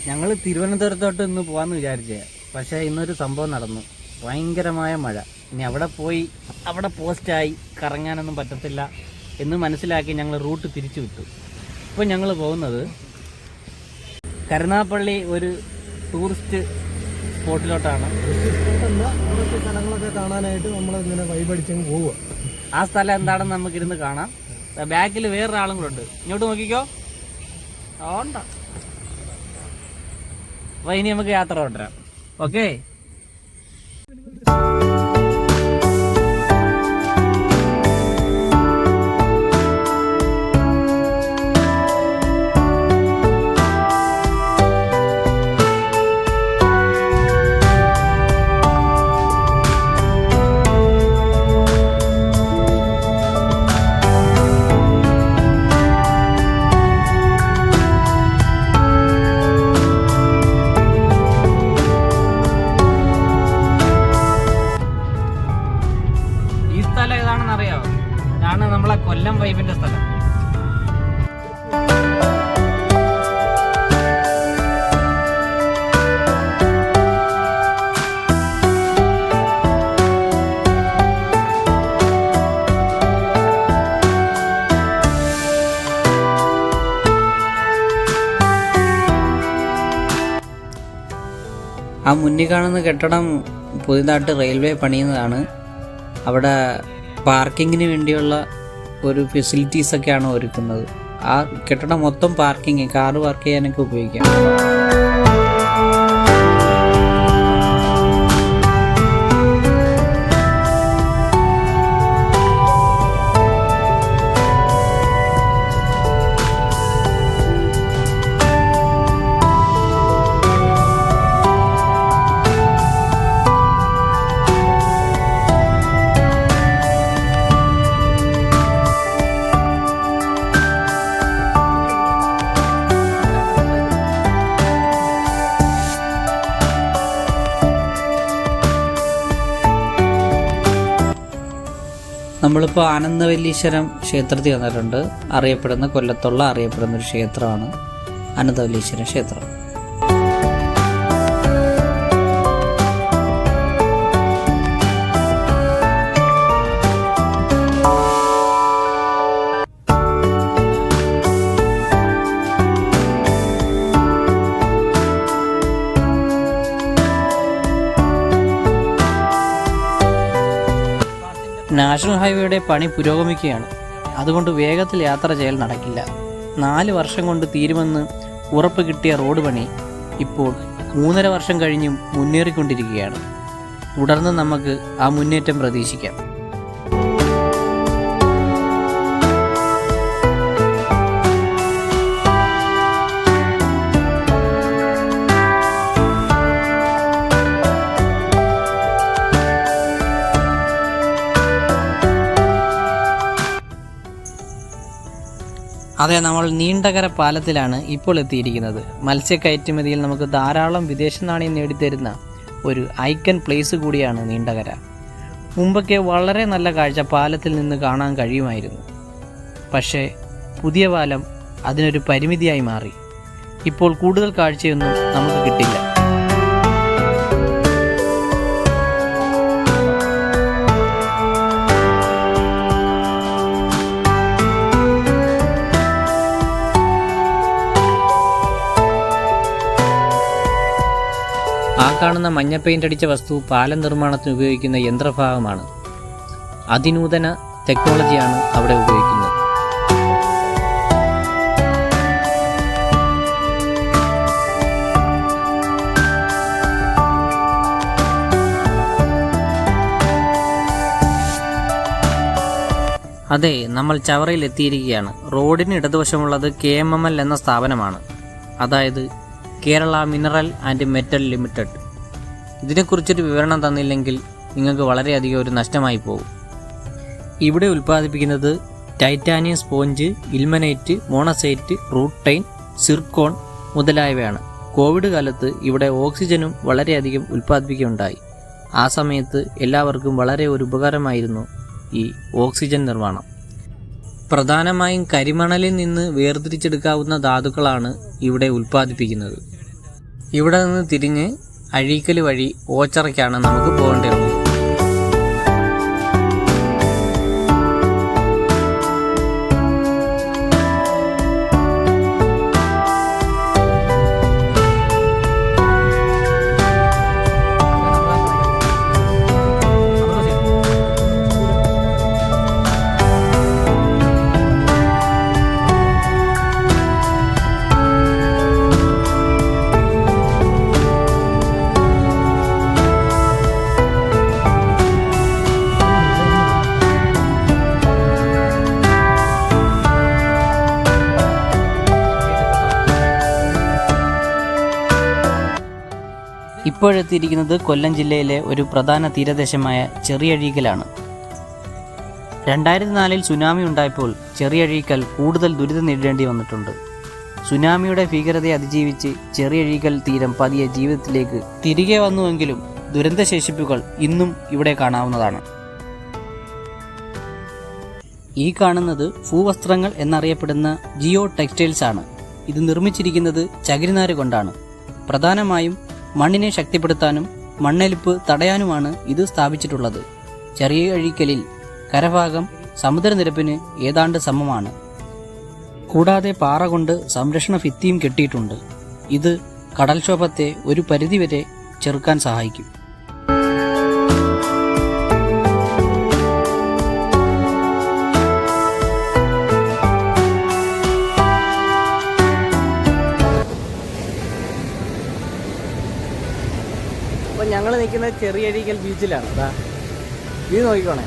ഞങ്ങൾ തിരുവനന്തപുരത്തോട്ട് ഇന്ന് പോകാമെന്ന് വിചാരിച്ചേ, പക്ഷേ ഇന്നൊരു സംഭവം നടന്നു. ഭയങ്കരമായ മഴ. ഇനി അവിടെ പോയി അവിടെ പോസ്റ്റായി കറങ്ങാനൊന്നും പറ്റത്തില്ല എന്ന് മനസ്സിലാക്കി ഞങ്ങൾ റൂട്ട് തിരിച്ചു വിട്ടു. ഇപ്പോൾ ഞങ്ങൾ പോകുന്നത് കരുനാഗപ്പള്ളി ഒരു ടൂറിസ്റ്റ് സ്പോട്ടിലോട്ടാണ്. അവിടുത്തെ സ്ഥലങ്ങളൊക്കെ കാണാനായിട്ട് നമ്മളിങ്ങനെ വൈബടിച്ചങ്ങ് പോവുക. ആ സ്ഥലം എന്താണെന്ന് നമുക്കിരുന്ന് കാണാം. ബാക്കിൽ വേറൊരാളും കൂടെ ഉണ്ട്, ഇങ്ങോട്ട് നോക്കിക്കോ. ഓണ്ട. അപ്പോൾ ഇനി നമുക്ക് യാത്ര തുടരാം. ഓക്കെ. ഏതാണെന്നറിയാമോ? ഇതാണ് നമ്മളെ കൊല്ലം വൈബിന്റെ സ്ഥലം. ആ മുന്നിൽ കാണുന്ന കെട്ടിടം പുതിയതായിട്ട് റെയിൽവേ പണിയുന്നതാണ്. അവിടെ പാർക്കിങ്ങിന് വേണ്ടിയുള്ള ഒരു ഫെസിലിറ്റീസൊക്കെയാണ് ഒരുക്കുന്നത്. ആ കെട്ടിടം മൊത്തം പാർക്കിങ്, കാറ് പാർക്ക് ചെയ്യാനൊക്കെ ഉപയോഗിക്കാം. നമ്മളിപ്പോൾ ആനന്ദവല്ലീശ്വരം ക്ഷേത്രത്തിൽ വന്നിട്ടുണ്ട്. കൊല്ലത്തുള്ള അറിയപ്പെടുന്ന ഒരു ക്ഷേത്രമാണ് ആനന്ദവല്ലീശ്വരം ക്ഷേത്രം. നാഷണൽ ഹൈവേയുടെ പണി പുരോഗമിക്കുകയാണ്. അതുകൊണ്ട് വേഗത്തിൽ യാത്ര ചെയ്യൽ നടക്കില്ല. 4 വർഷം കൊണ്ട് തീരുമെന്ന് ഉറപ്പ് കിട്ടിയ റോഡ് പണി ഇപ്പോൾ 3.5 വർഷം കഴിഞ്ഞും മുന്നേറിക്കൊണ്ടിരിക്കുകയാണ്. തുടർന്ന് നമുക്ക് ആ മുന്നേറ്റം പ്രതീക്ഷിക്കാം. അതെ, നമ്മൾ നീണ്ടകര പാലത്തിലാണ് ഇപ്പോൾ എത്തിയിരിക്കുന്നത്. മത്സ്യക്കയറ്റുമതിയിൽ നമുക്ക് ധാരാളം വിദേശ നാണയം നേടിത്തരുന്ന ഒരു ഐക്കൺ പ്ലേസ് കൂടിയാണ് നീണ്ടകര. മുമ്പൊക്കെ വളരെ നല്ല കാഴ്ച പാലത്തിൽ നിന്ന് കാണാൻ കഴിയുമായിരുന്നു. പക്ഷേ പുതിയ പാലം അതിനൊരു പരിമിതിയായി മാറി. ഇപ്പോൾ കൂടുതൽ കാഴ്ചയൊന്നും നമുക്ക് കിട്ടില്ല. ആ കാണുന്ന മഞ്ഞ പെയിൻ്റ് അടിച്ച വസ്തു പാലം നിർമ്മാണത്തിന് ഉപയോഗിക്കുന്ന യന്ത്രഭാഗമാണ്. അതിനൂതന ടെക്നോളജിയാണ് അവിടെ ഉപയോഗിക്കുന്നത്. അതെ, നമ്മൾ ചവറയിൽ എത്തിയിരിക്കുകയാണ്. റോഡിന് ഇടതുവശമുള്ളത് KMML എന്ന സ്ഥാപനമാണ്, അതായത് Kerala mineral and metal limited. ഇതിനെക്കുറിച്ചൊരു വിവരണം തന്നില്ലെങ്കിൽ നിങ്ങൾക്ക് വളരെയധികം ഒരു നഷ്ടമായി പോകും. ഇവിടെ ഉൽപ്പാദിപ്പിക്കുന്നത് titanium sponge, ilmenite, monazite, rutile, zircon മുതലായവയാണ്. കോവിഡ് കാലത്ത് ഇവിടെ ഓക്സിജനും വളരെയധികം ഉൽപ്പാദിപ്പിക്കുകയുണ്ടായി. ആ സമയത്ത് എല്ലാവർക്കും വളരെ ഒരു ഉപകാരമായിരുന്നു ഈ ഓക്സിജൻ നിർമ്മാണം. പ്രധാനമായും കരിമണലിൽ നിന്ന് വേർതിരിച്ചെടുക്കാവുന്ന ധാതുക്കളാണ് ഇവിടെ ഉൽപ്പാദിപ്പിക്കുന്നത്. ഇവിടെ നിന്ന് തിരിഞ്ഞ് അഴീക്കൽ വഴി ഓച്ചിറയ്ക്കാണ് നമുക്ക് പോകേണ്ടിയുള്ളത്. ഇപ്പോഴെത്തിയിരിക്കുന്നത് കൊല്ലം ജില്ലയിലെ ഒരു പ്രധാന തീരദേശമായ ചെറിയഴീക്കലാണ്. 2004 സുനാമി ഉണ്ടായപ്പോൾ ചെറിയഴീക്കൽ കൂടുതൽ ദുരിതം നേരിടേണ്ടി വന്നിട്ടുണ്ട്. സുനാമിയുടെ ഭീകരതയെ അതിജീവിച്ച് ചെറിയഴീക്കൽ തീരം പതിയെ ജീവിതത്തിലേക്ക് തിരികെ വന്നുവെങ്കിലും ദുരന്തശേഷിപ്പുകൾ ഇന്നും ഇവിടെ കാണാവുന്നതാണ്. ഈ കാണുന്നത് ഭൂവസ്ത്രങ്ങൾ എന്നറിയപ്പെടുന്ന ജിയോ ടെക്സ്റ്റൈൽസ് ആണ്. ഇത് നിർമ്മിച്ചിരിക്കുന്നത് ചകിരിനാര് കൊണ്ടാണ്. പ്രധാനമായും മണ്ണിനെ ശക്തിപ്പെടുത്താനും മണ്ണൊലിപ്പ് തടയാനുമാണ് ഇത് സ്ഥാപിച്ചിട്ടുള്ളത്. ചെറിയഴീക്കലിൽ കരഭാഗം സമുദ്രനിരപ്പിന് ഏതാണ്ട് സമമാണ്. കൂടാതെ പാറ കൊണ്ട് സംരക്ഷണ ഭിത്തിയും കെട്ടിയിട്ടുണ്ട്. ഇത് കടൽക്ഷോഭത്തെ ഒരു പരിധിവരെ ചെറുക്കാൻ സഹായിക്കും. അപ്പോൾ ഞങ്ങൾ നിൽക്കുന്നത് ചെറിയഴീക്കൽ ബീച്ചിലാണ്. അതാ വ്യൂ നോക്കിക്കോണേ.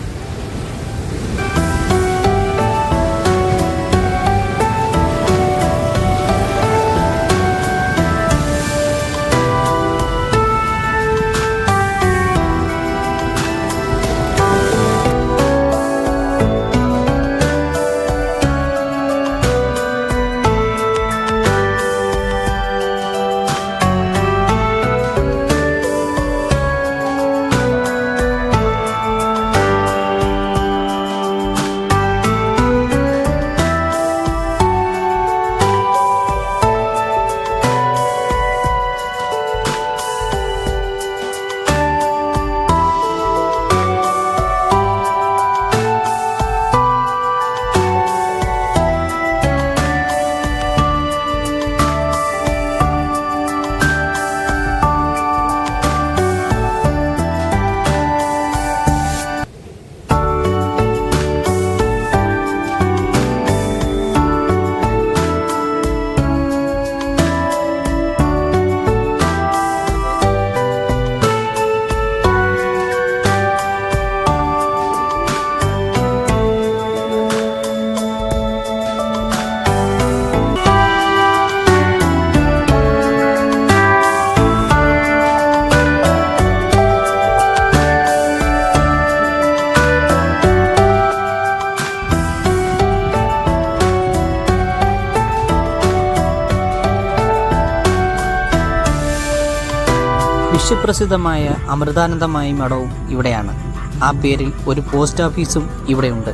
വിശ്വപ്രസിദ്ധമായ അമൃതാനന്ദമായി മഠവും ഇവിടെയാണ്. ആ പേരിൽ ഒരു പോസ്റ്റ് ഓഫീസും ഇവിടെയുണ്ട്.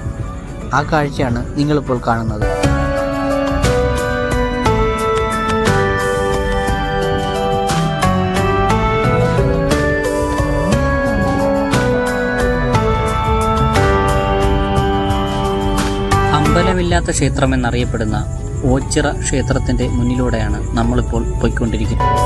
ആ കാഴ്ചയാണ് നിങ്ങളിപ്പോൾ കാണുന്നത്. അമ്പലമില്ലാത്ത ക്ഷേത്രമെന്നറിയപ്പെടുന്ന ഓച്ചിറ ക്ഷേത്രത്തിൻ്റെ മുന്നിലൂടെയാണ് നമ്മളിപ്പോൾ പോയിക്കൊണ്ടിരിക്കുന്നത്.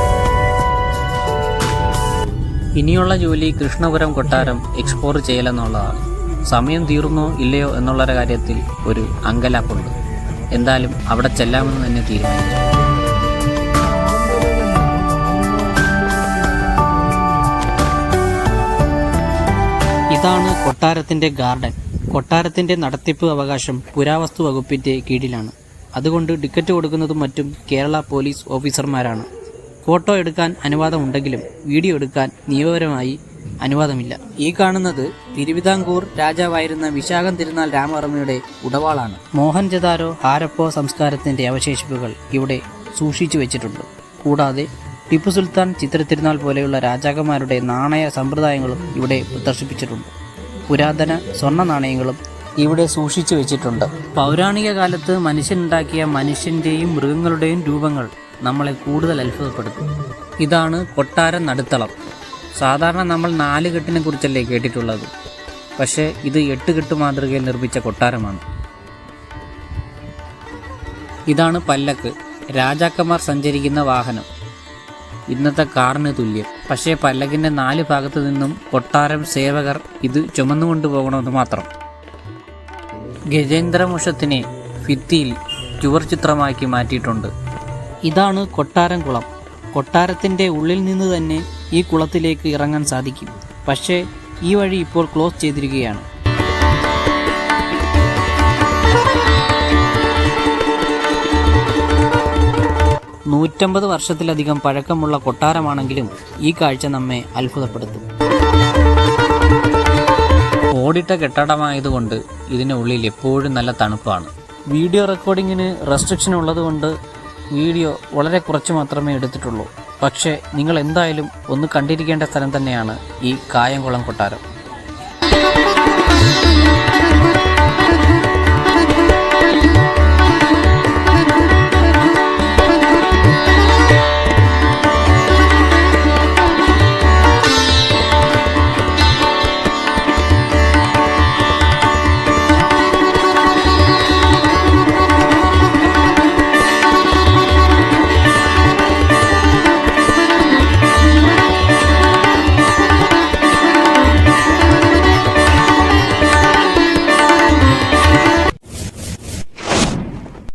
ഇനിയുള്ള ജോലി കൃഷ്ണപുരം കൊട്ടാരം എക്സ്പ്ലോർ ചെയ്യലെന്നുള്ളതാണ്. സമയം തീർന്നോ ഇല്ലയോ എന്നുള്ള കാര്യത്തിൽ ഒരു അങ്കലാപ്പുണ്ട്. എന്തായാലും അവിടെ ചെല്ലാമെന്ന് തന്നെ തീരുമാനിച്ചു. ഇതാണ് കൊട്ടാരത്തിൻ്റെ ഗാർഡൻ. കൊട്ടാരത്തിൻ്റെ നടത്തിപ്പ് അവകാശം പുരാവസ്തു വകുപ്പിൻ്റെ കീഴിലാണ്. അതുകൊണ്ട് ടിക്കറ്റ് കൊടുക്കുന്നതും മറ്റും കേരള പോലീസ് ഓഫീസർമാരാണ്. ഫോട്ടോ എടുക്കാൻ അനുവാദമുണ്ടെങ്കിലും വീഡിയോ എടുക്കാൻ നിയമപരമായി അനുവാദമില്ല. ഈ കാണുന്നത് തിരുവിതാംകൂർ രാജാവായിരുന്ന വിശാഖം തിരുനാൾ രാമവർമ്മയുടെ ഉടവാളാണ്. മോഹൻജദാരോ ഹാരപ്പോ സംസ്കാരത്തിൻ്റെ അവശേഷിപ്പുകൾ ഇവിടെ സൂക്ഷിച്ചു വെച്ചിട്ടുണ്ട്. കൂടാതെ ടിപ്പു സുൽത്താൻ ചിത്രത്തിരുനാൾ പോലെയുള്ള രാജാക്കന്മാരുടെ നാണയ സമ്പ്രദായങ്ങളും ഇവിടെ പ്രദർശിപ്പിച്ചിട്ടുണ്ട്. പുരാതന സ്വർണ്ണ നാണയങ്ങളും ഇവിടെ സൂക്ഷിച്ചു വെച്ചിട്ടുണ്ട്. പൗരാണിക കാലത്ത് മനുഷ്യനുണ്ടാക്കിയ മനുഷ്യൻ്റെയും മൃഗങ്ങളുടെയും രൂപങ്ങൾ നമ്മളെ കൂടുതൽ അത്ഭുതപ്പെടുത്തും. ഇതാണ് കൊട്ടാരം നടുത്തളം. സാധാരണ നമ്മൾ 4 കെട്ടിനെ കുറിച്ചല്ലേ കേട്ടിട്ടുള്ളത്, പക്ഷേ ഇത് 8 കെട്ട് മാതൃകയിൽ നിർമ്മിച്ച കൊട്ടാരമാണ്. ഇതാണ് പല്ലക്ക്, രാജാക്കന്മാർ സഞ്ചരിക്കുന്ന വാഹനം. ഇന്നത്തെ കാറിന് തുല്യം. പക്ഷേ പല്ലക്കിൻ്റെ 4 ഭാഗത്തു നിന്നും കൊട്ടാരം സേവകർ ഇത് ചുമന്നുകൊണ്ടു പോകണമെന്ന് മാത്രം. ഗജേന്ദ്രമുഷത്തിനെ ഭിത്തിയിൽ ചുവർ ചിത്രമാക്കി മാറ്റിയിട്ടുണ്ട്. ഇതാണ് കൊട്ടാരം കുളം. കൊട്ടാരത്തിൻ്റെ ഉള്ളിൽ നിന്ന് തന്നെ ഈ കുളത്തിലേക്ക് ഇറങ്ങാൻ സാധിക്കും. പക്ഷേ ഈ വഴി ഇപ്പോൾ ക്ലോസ് ചെയ്തിരിക്കുകയാണ്. 150 വർഷത്തിലധികം പഴക്കമുള്ള കൊട്ടാരമാണെങ്കിലും ഈ കാഴ്ച നമ്മെ അത്ഭുതപ്പെടുത്തും. ഓടിട്ട കെട്ടിടമായതുകൊണ്ട് ഇതിനുള്ളിൽ എപ്പോഴും നല്ല തണുപ്പാണ്. വീഡിയോ റെക്കോർഡിങ്ങിന് റെസ്ട്രിക്ഷൻ ഉള്ളതുകൊണ്ട് വീഡിയോ വളരെ കുറച്ച് മാത്രമേ എടുത്തിട്ടുള്ളൂ. പക്ഷേ നിങ്ങൾ എന്തായാലും ഒന്ന് കണ്ടിരിക്കേണ്ട സ്ഥലം തന്നെയാണ് ഈ കായംകുളം കൊട്ടാരം.